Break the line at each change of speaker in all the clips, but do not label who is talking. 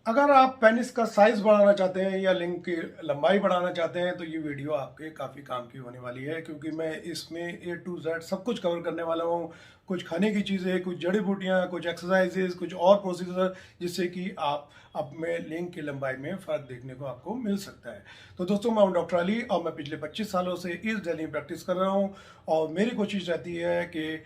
अगर आप पेनिस का साइज बढ़ाना चाहते हैं या लिंग की लंबाई बढ़ाना चाहते हैं तो ये वीडियो आपके काफ़ी काम की होने वाली है, क्योंकि मैं इसमें ए टू जेड सब कुछ कवर करने वाला हूँ। कुछ खाने की चीज़ें, कुछ जड़ी बूटियाँ, कुछ एक्सरसाइजेज, कुछ और प्रोसीजर, जिससे कि आप अपने लिंग की लंबाई में फ़र्क देखने को आपको मिल सकता है। तो दोस्तों, मैं हूँ डॉक्टर अली और मैं पिछले 25 सालों से ईस्ट दिल्ली में प्रैक्टिस कर रहा हूँ। और मेरी कोशिश रहती है कि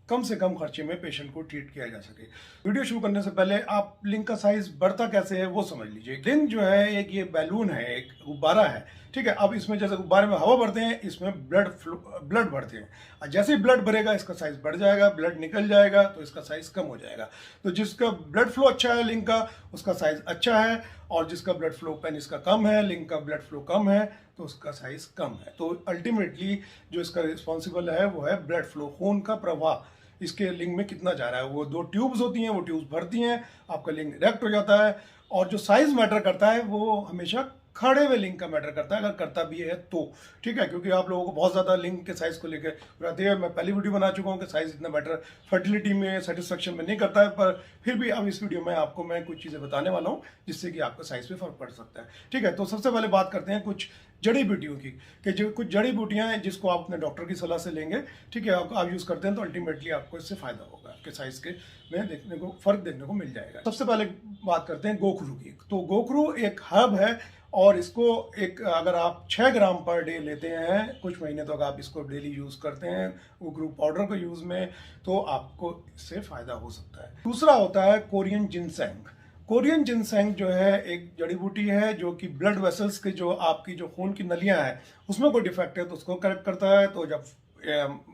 कम से कम खर्चे में पेशेंट को ट्रीट किया जा सके। वीडियो शुरू करने से पहले आप लिंग का साइज बढ़ता कैसे है वो समझ लीजिए। लिंग जो है एक ये बैलून है, एक गुब्बारा है, ठीक है। अब इसमें जैसे गुब्बारे में हवा भरते हैं, इसमें ब्लड भरते हैं। और जैसे ही ब्लड भरेगा इसका साइज बढ़ जाएगा, ब्लड निकल जाएगा तो इसका साइज कम हो जाएगा। तो जिसका ब्लड फ्लो अच्छा है लिंग का, उसका साइज अच्छा है। और जिसका ब्लड फ्लो पेनिस का कम है, लिंग का ब्लड फ्लो कम है, तो उसका साइज कम है। तो अल्टीमेटली जो इसका रिस्पॉन्सिबल है वो है ब्लड फ्लो, खून का प्रवाह इसके लिंग में कितना जा रहा है। वो दो ट्यूब्स होती हैं, वो ट्यूब्स भरती हैं, आपका लिंग इरेक्ट हो जाता है। और जो साइज मैटर करता है वो हमेशा खड़े हुए लिंग का मैटर करता है, अगर करता भी है तो, ठीक है। क्योंकि आप लोगों को बहुत ज़्यादा लिंग के साइज को लेकर रहती है। मैं पहली वीडियो बना चुका हूँ कि साइज इतना मैटर फर्टिलिटी में, सेटिस्फेक्शन में नहीं करता है, पर फिर भी अब इस वीडियो में आपको मैं कुछ चीज़ें बताने वाला हूँ जिससे कि आपका साइज पे फर्क पड़ सकता है, ठीक है। तो सबसे पहले बात करते हैं कुछ जड़ी बूटियों की, कि जो कुछ जड़ी बूटियां हैं जिसको आप अपने डॉक्टर की सलाह से लेंगे, ठीक है। आप यूज़ करते हैं तो अल्टीमेटली आपको इससे फायदा होगा, आपके साइज के में देखने को फर्क देखने को मिल जाएगा। सबसे पहले बात करते हैं गोखरू की। तो गोखरू एक हर्ब है और इसको एक अगर आप 6 ग्राम पर डे लेते हैं कुछ महीने तक, आप इसको डेली यूज़ करते हैं गोखरू पाउडर को यूज़ में, तो आपको इससे फ़ायदा हो सकता है। दूसरा होता है कोरियन जिनसेंग। कोरियन जिनसेंग जो है एक जड़ी बूटी है जो कि ब्लड वेसल्स के, जो आपकी जो खून की नलियां हैं उसमें कोई डिफेक्ट है तो उसको करेक्ट करता है। तो जब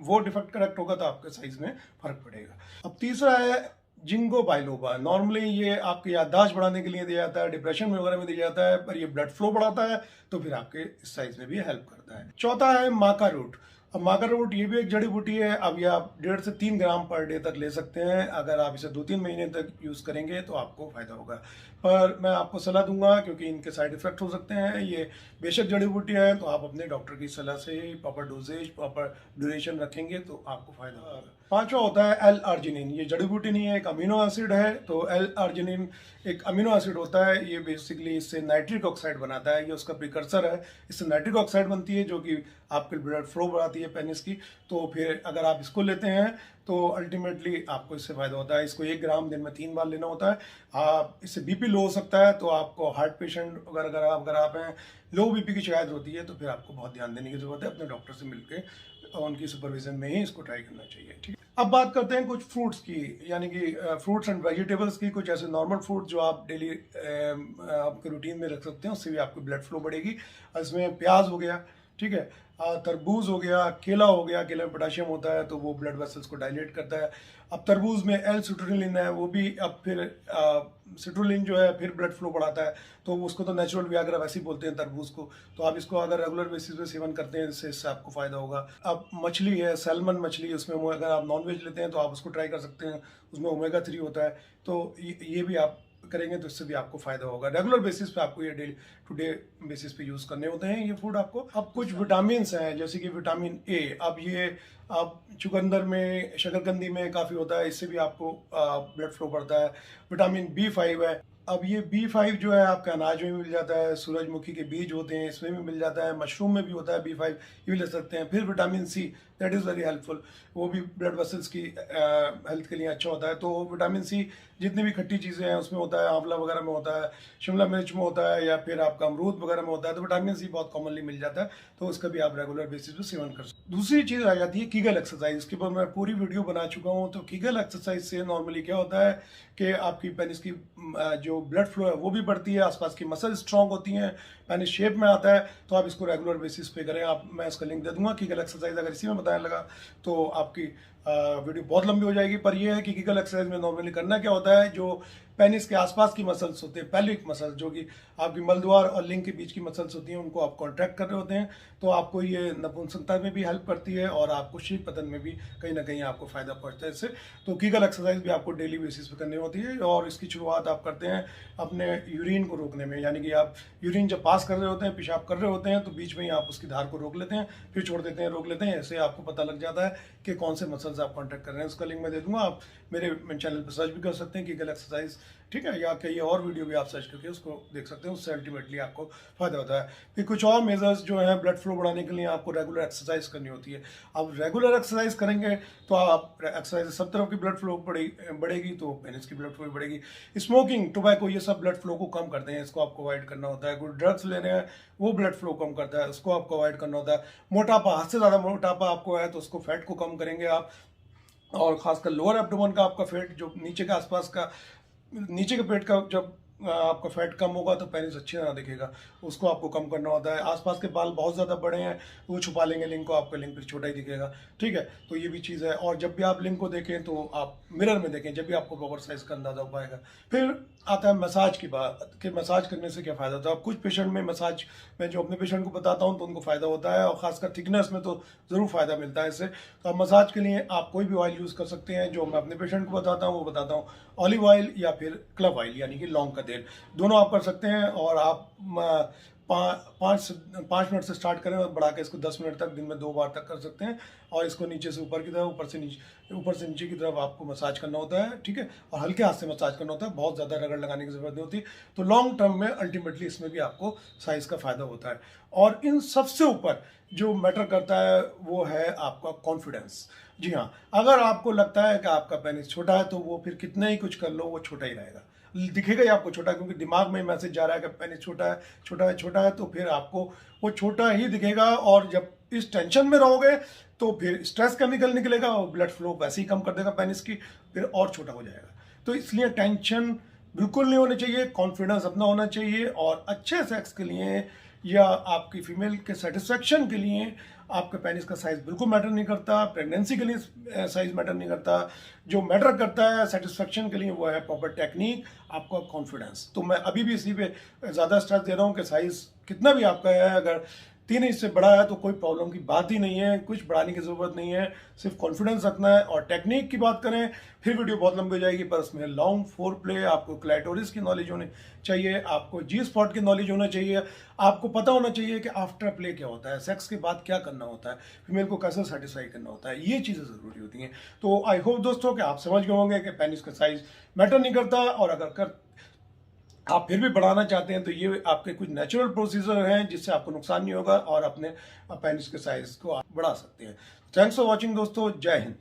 वो डिफेक्ट करेक्ट होगा तो आपके साइज में फर्क पड़ेगा। अब तीसरा है जिंगो बाइलोबा। नॉर्मली ये आपकी याददाश्त बढ़ाने के लिए दिया जाता है, डिप्रेशन में वगैरह में दिया जाता है, पर ये ब्लड फ्लो बढ़ाता है तो फिर आपके साइज में भी हेल्प करता है। चौथा है माका रूट। अब माका रूट ये भी एक जड़ी बूटी है। अब ये आप 1.5 से 3 ग्राम पर डे तक ले सकते हैं। अगर आप इसे 2-3 महीने तक यूज़ करेंगे तो आपको फ़ायदा होगा, पर मैं आपको सलाह दूंगा क्योंकि इनके साइड इफ़ेक्ट हो सकते हैं। ये बेशक जड़ी बूटी है तो आप अपने डॉक्टर की सलाह से प्रॉपर डोजेज, प्रॉपर ड्यूरेशन रखेंगे तो आपको फ़ायदा होगा। पांचवा होता है एल आर्जिनिन। ये जड़ी बूटी नहीं है, एक अमीनो एसिड है। तो एल आर्जिनिन एक अमीनो एसिड होता है, ये बेसिकली इससे नाइट्रिक ऑक्साइड बनाता है, ये उसका प्रिकर्सर है। इससे नाइट्रिक ऑक्साइड बनती है जो कि आपके ब्लड फ्लो बढ़ाती है पेनिस की। तो फिर अगर आप इसको लेते हैं तो अल्टीमेटली आपको इससे फायदा होता है। इसको 1 ग्राम दिन में 3 बार लेना होता है। आप इससे बीपी लो हो सकता है, तो आपको हार्ट पेशेंट वगैरह अगर आप हैं, लो बीपी की शिकायत होती है, तो फिर आपको बहुत ध्यान देने की जरूरत है। अपने डॉक्टर से मिलकर उनकी सुपरविजन में ही इसको ट्राई करना चाहिए, ठीक है। अब बात करते हैं कुछ फ्रूट्स की, यानी कि फ्रूट्स एंड वेजिटेबल्स की। कुछ ऐसे नॉर्मल फ्रूट जो आप डेली आपके रूटीन में रख सकते हैं, उससे भी आपकी ब्लड फ्लो बढ़ेगी। इसमें प्याज हो गया, ठीक है, तरबूज हो गया, केला हो गया। केले में पोटाशियम होता है तो वो ब्लड वेसल्स को डायलेट करता है। अब तरबूज में एल सिट्रुलिन है, वो भी अब फिर सिट्रुलिन जो है फिर ब्लड फ्लो बढ़ाता है। तो उसको तो नेचुरल वियाग्रा वैसे ही बोलते हैं तरबूज को। तो आप इसको अगर रेगुलर बेसिस पे सेवन करते हैं इससे आपको फायदा होगा। अब मछली है, सैल्मन मछली, उसमें अगर आप नॉनवेज लेते हैं तो आप उसको ट्राई कर सकते हैं, उसमें ओमेगा 3 होता है। तो ये भी आप करेंगे तो इससे भी आपको फायदा होगा। रेगुलर बेसिस पे आपको ये डे टू डे बेसिस पे यूज करने होते हैं ये फूड आपको। अब कुछ विटामिन हैं जैसे कि विटामिन ए। अब ये आप चुकंदर में, शकरकंदी में काफ़ी होता है, इससे भी आपको ब्लड फ्लो बढ़ता है। विटामिन B5 है। अब ये B5 जो है आपके अनाज में भी मिल जाता है, सूरजमुखी के बीज होते हैं इसमें भी मिल जाता है, मशरूम में भी होता है B5, ये भी ले सकते हैं। फिर vitamin C, that is very helpful, वो भी ब्लड वेसल्स की हेल्थ के लिए अच्छा होता है। तो विटामिन C जितनी भी खट्टी चीज़ें हैं उसमें होता है, आंवला वगैरह में होता है, शिमला मिर्च में होता है, या फिर आपका अमरूद वगैरह में होता है। तो विटामिन C बहुत कॉमनली मिल जाता है, तो उसका भी आप रेगुलर बेसिस पे सेवन कर सकते हैं। दूसरी चीज़ आ जाती है कीगल एक्सरसाइज। इसके ऊपर मैं पूरी वीडियो बना चुका हूँ। तो कीगल एक्सरसाइज से नॉर्मली क्या होता है कि आपकी पेनिस की जो ब्लड फ्लो है वो भी बढ़ती है, आसपास की मसल स्ट्रांग होती हैं, पेनिस शेप में आता है। तो आप इसको रेगुलर बेसिस पे करें। आप, मैं इसका लिंक दे दूंगा कीगल एक्सरसाइज, अगर इसी में बताने लगा तो आपकी वीडियो बहुत लंबी हो जाएगी। पर यह है कि कीगल एक्सरसाइज में नॉर्मली करना क्या होता है, जो पेनिस के आसपास की मसल्स होते हैं, पेल्विक मसल्स, जो कि आपकी मलद्वार और लिंग के बीच की मसल्स होती हैं, उनको आप कॉन्ट्रैक्ट कर रहे होते हैं। तो आपको ये नपुंसकता में भी हेल्प करती है और आपको शीत पतन में भी कहीं ना कहीं आपको फायदा पहुंचता है इससे। तो कीगल एक्सरसाइज भी आपको डेली बेसिस पे करनी होती है। और इसकी शुरुआत आप करते हैं अपने यूरिन को रोकने में, यानी कि आप यूरिन जब पास कर रहे होते हैं, पेशाब कर रहे होते हैं, तो बीच में ही आप उसकी धार को रोक लेते हैं, फिर छोड़ देते हैं, रोक लेते हैं। ऐसे आपको पता लग जाता है कि कौन से मसल्स आप कॉन्ट्रैक्ट कर रहे हैं। उसका लिंक मैं दे दूंगा, आप मेरे चैनल पर सर्च भी कर सकते हैं कीगल एक्सरसाइज ठीक है, या कई और वीडियो भी आप सर्च करके उसको देख सकते हैं, उससे अल्टीमेटली आपको फायदा होता है। फिर कुछ और मेजर्स जो हैं ब्लड फ्लो बढ़ाने के लिए आपको रेगुलर एक्सरसाइज करनी होती है। आप रेगुलर एक्सरसाइज करेंगे तो आप एक्सरसाइज सब तरफ की ब्लड फ्लो बढ़ेगी, तो पेनिस की ब्लड फ्लो भी बढ़ेगी। स्मोकिंग, टोबैको, ये सब ब्लड फ्लो को कम करते हैं, इसको आपको अवॉइड करना होता है। कुछ ड्रग्स लेने हैं, वो ब्लड फ्लो कम करता है, उसको आपको अवॉइड करना होता है। मोटापा, हद से ज़्यादा मोटापा आपको है तो उसको फैट को कम करेंगे आप, और खासकर लोअर एब्डोमेन का आपका फैट, जो नीचे के आसपास का, नीचे के पेट का जब आपका फैट कम होगा तो पेनिस अच्छे ना दिखेगा, उसको आपको कम करना होता है। आसपास के बाल बहुत ज़्यादा बड़े हैं, वो छुपा लेंगे लिंग को, आपका लिंग फिर छोटा ही दिखेगा, ठीक है। तो ये भी चीज़ है। और जब भी आप लिंग को देखें तो आप मिरर में देखें, जब भी आपको प्रॉपर साइज का अंदाजा हो पाएगा। फिर आता है मसाज की बात कि मसाज करने से क्या फ़ायदा होता है। अब कुछ पेशेंट में मसाज, मैं जो अपने पेशेंट को बताता हूँ तो उनको फ़ायदा होता है, और ख़ासकर थिकनेस में तो ज़रूर फ़ायदा मिलता है इससे। तो आप मसाज के लिए आप कोई भी ऑयल यूज़ कर सकते हैं। जो मैं अपने पेशेंट को बताता हूँ वो बताता हूँ, ऑलिव ऑयल या फिर क्लव ऑयल यानी कि लौंग का तेल, दोनों आप कर सकते हैं। और आप 5 मिनट से स्टार्ट करें और बढ़ा के इसको 10 मिनट तक, दिन में 2 बार तक कर सकते हैं। और इसको नीचे से ऊपर की तरफ, ऊपर से नीचे की तरफ आपको मसाज करना होता है, ठीक है। और हल्के हाथ से मसाज करना होता है, बहुत ज़्यादा रगड़ लगाने की ज़रूरत नहीं होती। तो लॉन्ग टर्म में अल्टीमेटली इसमें भी आपको साइज़ का फ़ायदा होता है। और इन सबसे ऊपर जो मैटर करता है वो है आपका कॉन्फिडेंस। जी हाँ, अगर आपको लगता है कि आपका पेनिस छोटा है तो वो फिर कितने ही कुछ कर लो वो छोटा ही रहेगा, दिखेगा ही आपको छोटा, क्योंकि दिमाग में मैसेज जा रहा है कि पेनिस छोटा है, छोटा है, छोटा है, तो फिर आपको वो छोटा ही दिखेगा। और जब इस टेंशन में रहोगे तो फिर स्ट्रेस केमिकल निकलेगा और ब्लड फ्लो वैसे ही कम कर देगा पेनिस की, फिर और छोटा हो जाएगा। तो इसलिए टेंशन बिल्कुल नहीं होनी चाहिए, कॉन्फिडेंस अपना होना चाहिए। और अच्छे सेक्स के लिए या आपकी फीमेल के सेटिस्फेक्शन के लिए आपके पेनिस का साइज बिल्कुल मैटर नहीं करता, प्रेगनेंसी के लिए साइज मैटर नहीं करता। जो मैटर करता है सेटिस्फेक्शन के लिए वो है प्रॉपर टेक्निक, आपका कॉन्फिडेंस। तो मैं अभी भी इसी पे ज़्यादा स्ट्रेस दे रहा हूँ कि साइज कितना भी आपका है, अगर 3 इंच से बड़ा है तो कोई प्रॉब्लम की बात ही नहीं है, कुछ बढ़ाने की ज़रूरत नहीं है, सिर्फ कॉन्फिडेंस रखना है। और टेक्निक की बात करें, फिर वीडियो बहुत लंबी हो जाएगी, पर उसमें लॉन्ग फोर प्ले, आपको क्लाइटोरिस की नॉलेज होनी चाहिए, आपको जी स्पॉट की नॉलेज होना चाहिए, आपको पता होना चाहिए कि आफ्टर प्ले क्या होता है, सेक्स के बाद क्या करना होता है, फीमेल को कैसे सेटिस्फाई करना होता है, ये चीज़ें ज़रूरी होती हैं। तो आई होप दोस्तों कि आप समझ गए होंगे कि पेनिस का साइज मैटर नहीं करता, और अगर आप फिर भी बढ़ाना चाहते हैं तो ये आपके कुछ नेचुरल प्रोसीजर हैं जिससे आपको नुकसान नहीं होगा, और अपने पेनिस के साइज को आप बढ़ा सकते हैं। थैंक्स फॉर वॉचिंग दोस्तों, जय हिंद।